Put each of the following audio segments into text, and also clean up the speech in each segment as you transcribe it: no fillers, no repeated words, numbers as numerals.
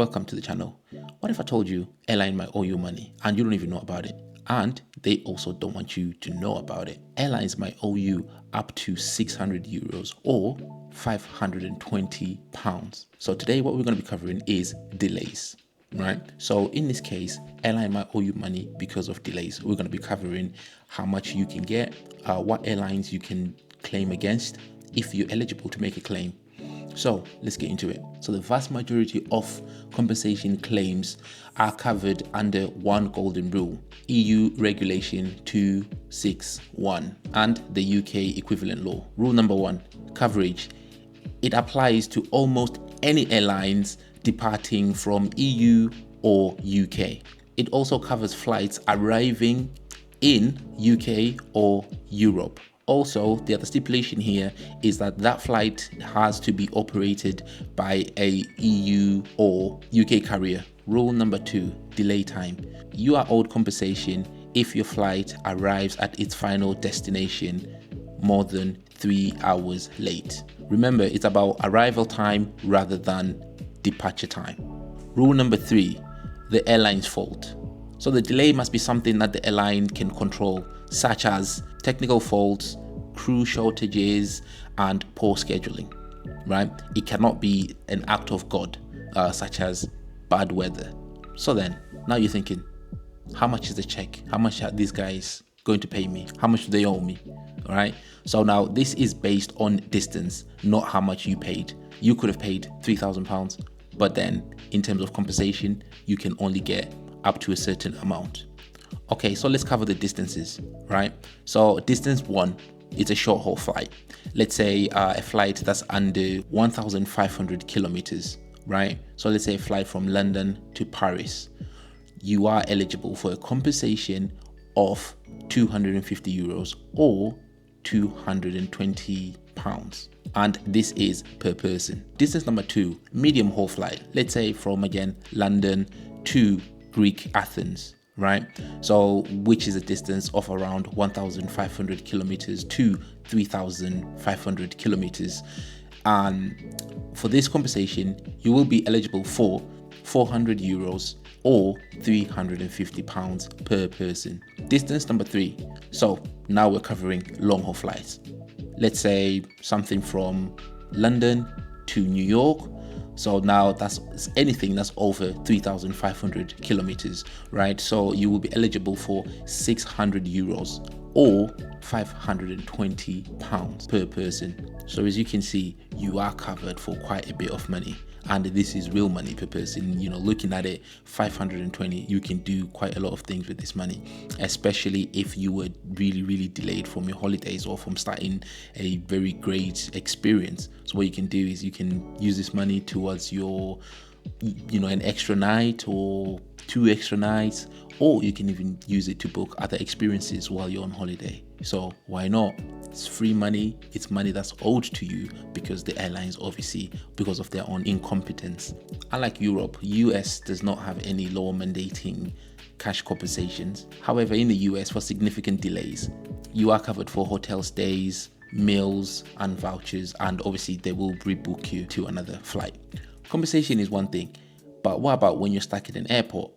welcome to the channel. What if I told you airline might owe you money and you don't even know about it? And they also don't want you to know about it. Airlines might owe you up to 600 euros or 520 pounds. So today what we're going to be covering is delays, right? So in this case, airline might owe you money because of delays. We're going to be covering how much you can get, what airlines you can claim against if you're eligible to make a claim. So let's get into it. So the vast majority of compensation claims are covered under one golden rule, EU Regulation 261 and the UK equivalent law. Rule number 1, coverage. It applies to almost any airlines departing from EU or UK. It also covers flights arriving in UK or Europe. Also, the other stipulation here is that flight has to be operated by a EU or UK carrier. Rule number 2, delay time. You are owed compensation if your flight arrives at its final destination more than 3 hours late. Remember, it's about arrival time rather than departure time. Rule number 3, the airline's fault. So the delay must be something that the airline can control, such as technical faults, crew shortages, and poor scheduling, right? It cannot be an act of God, such as bad weather. So then, now you're thinking, how much is the check? How much are these guys going to pay me? How much do they owe me? All right. So now this is based on distance, not how much you paid. You could have paid £3,000, but then in terms of compensation, you can only get up to a certain amount. Okay, so let's cover the distances, right? So distance 1, it's a short haul flight. Let's say a flight that's under 1,500 kilometers, right? So let's say a flight from London to Paris. You are eligible for a compensation of 250 euros or 220 pounds. And this is per person. Distance number 2, medium haul flight. Let's say from, again, London to Greek Athens, right? So which is a distance of around 1,500 kilometers to 3,500 kilometers. And for this compensation, you will be eligible for 400 euros or 350 pounds per person. Distance number 3. So now we're covering long haul flights. Let's say something from London to New York. So now that's anything that's over 3,500 kilometers, right? So you will be eligible for 600 euros or 520 pounds per person. So as you can see, you are covered for quite a bit of money. And this is real money per person. You know, looking at it, 520, you can do quite a lot of things with this money, especially if you were really delayed from your holidays or from starting a very great experience. So what you can do is you can use this money towards your, an extra night or 2 extra nights, or you can even use it to book other experiences while you're on holiday. So why not? It's free money. It's money that's owed to you because the airlines, obviously, because of their own incompetence. Unlike Europe, US does not have any law mandating cash compensations. However, in the US, for significant delays, you are covered for hotel stays, meals, and vouchers, and obviously they will rebook you to another flight. Compensation is one thing, but what about when you're stuck at an airport?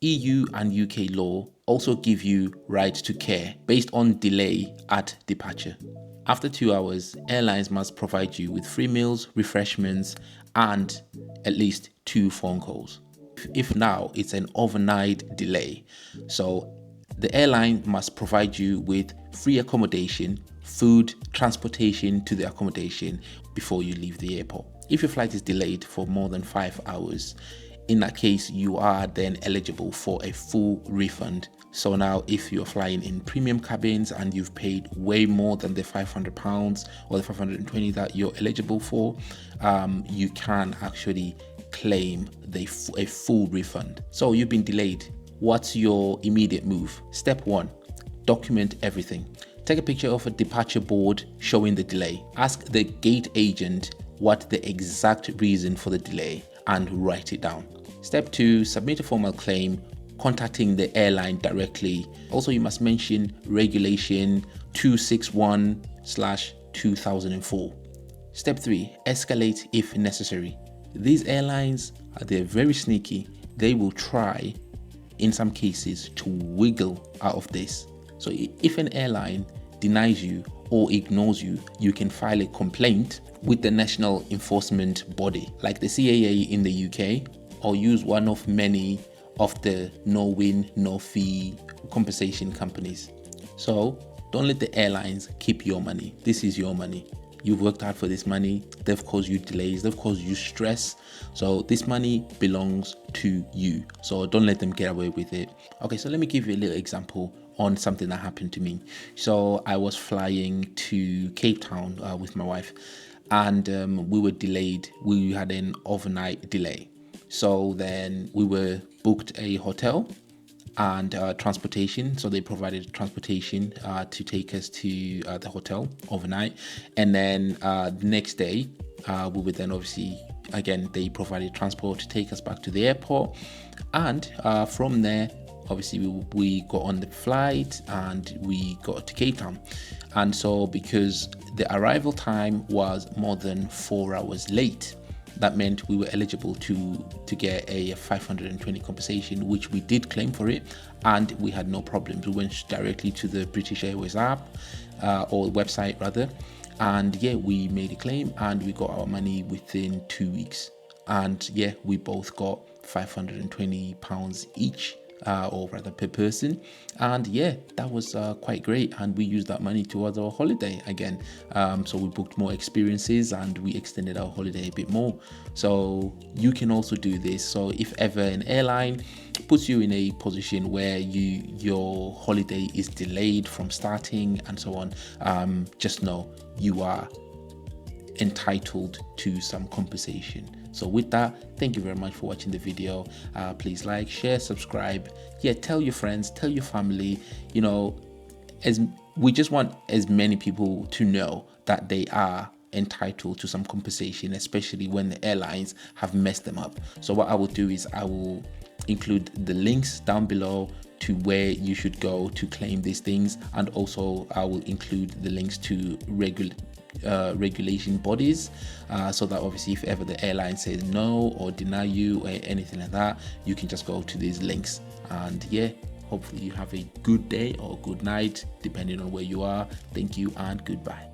EU and UK law also give you right to care based on delay at departure. After 2 hours, airlines must provide you with free meals, refreshments, and at least 2 phone calls. If now it's an overnight delay, so the airline must provide you with free accommodation, food, transportation to the accommodation before you leave the airport. If your flight is delayed for more than 5 hours, in that case, you are then eligible for a full refund. So now if you're flying in premium cabins and you've paid way more than the £500 or the 520 that you're eligible for, you can actually claim a full refund. So you've been delayed. What's your immediate move? Step 1, document everything. Take a picture of a departure board showing the delay. Ask the gate agent what the exact reason for the delay and write it down. Step 2, submit a formal claim contacting the airline directly. Also, you must mention regulation 261/2004. Step 3, escalate if necessary. These airlines they're very sneaky. They will try, in some cases, to wiggle out of this. So if an airline denies you or ignores you, you can file a complaint with the national enforcement body like the CAA in the UK, or use one of many of the no win, no fee compensation companies. So don't let the airlines keep your money. This is your money. You've worked hard for this money. They've caused you delays. They've caused you stress. So this money belongs to you. So don't let them get away with it. Okay, so let me give you a little example on something that happened to me. So I was flying to Cape Town with my wife, and we were delayed. We had an overnight delay. So then we were booked a hotel and transportation. So they provided transportation to take us to the hotel overnight, and then the next day we would then obviously, again, they provided transport to take us back to the airport, and from there obviously we got on the flight and we got to Cape Town. And so because the arrival time was more than 4 hours late, that meant we were eligible to get a 520 compensation, which we did claim for it, and we had no problems. We went directly to the British Airways app or website rather, and yeah, we made a claim and we got our money within 2 weeks. And yeah, we both got £520 each, or rather per person. And yeah, that was quite great, and we used that money towards our holiday again. So we booked more experiences and we extended our holiday a bit more. So you can also do this. So if ever an airline puts you in a position where your holiday is delayed from starting and so on, just know you are entitled to some compensation. So with that, thank you very much for watching the video. Please like, share, subscribe. Yeah, tell your friends, tell your family. You know, as we just want as many people to know that they are entitled to some compensation, especially when the airlines have messed them up. So what I will do is I will include the links down below to where you should go to claim these things, and also I will include the links to regulation bodies, so that obviously if ever the airline says no or deny you or anything like that, you can just go to these links. And yeah, hopefully you have a good day or good night depending on where you are. Thank you and goodbye.